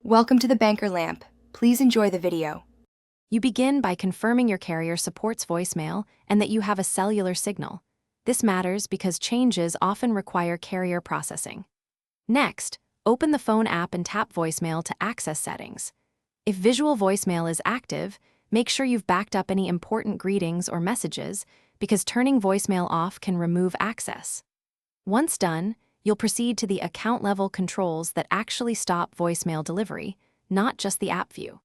Welcome to the Banker Lamp. Please enjoy the video. You begin by confirming your carrier supports voicemail and that you have a cellular signal. This matters because changes often require carrier processing. Next, open the phone app and tap voicemail to access settings. If visual voicemail is active, make sure you've backed up any important greetings or messages because turning voicemail off can remove access. Once done, you'll proceed to the account-level controls that actually stop voicemail delivery, not just the app view.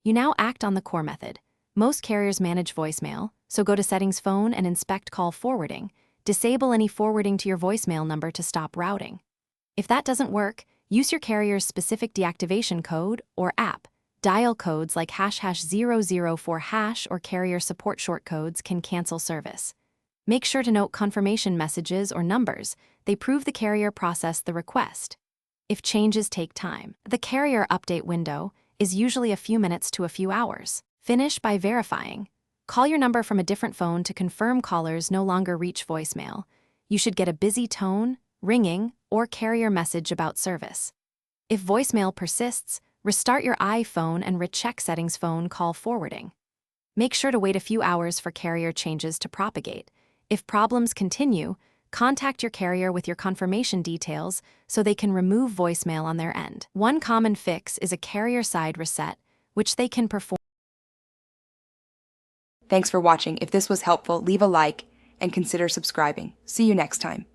You now act on the core method. Most carriers manage voicemail, so go to Settings Phone and inspect call forwarding. Disable any forwarding to your voicemail number to stop routing. If that doesn't work, use your carrier's specific deactivation code or app. Dial codes like #004# or carrier support shortcodes can cancel service. Make sure to note confirmation messages or numbers. They prove the carrier processed the request. If changes take time, the carrier update window is usually a few minutes to a few hours. Finish by verifying. Call your number from a different phone to confirm callers no longer reach voicemail. You should get a busy tone, ringing, or carrier message about service. If voicemail persists, restart your iPhone and recheck Settings Phone call forwarding. Make sure to wait a few hours for carrier changes to propagate. If problems continue, contact your carrier with your confirmation details so they can remove voicemail on their end. One common fix is a carrier-side reset, which they can perform. Thanks for watching. If this was helpful, leave a like and consider subscribing. See you next time.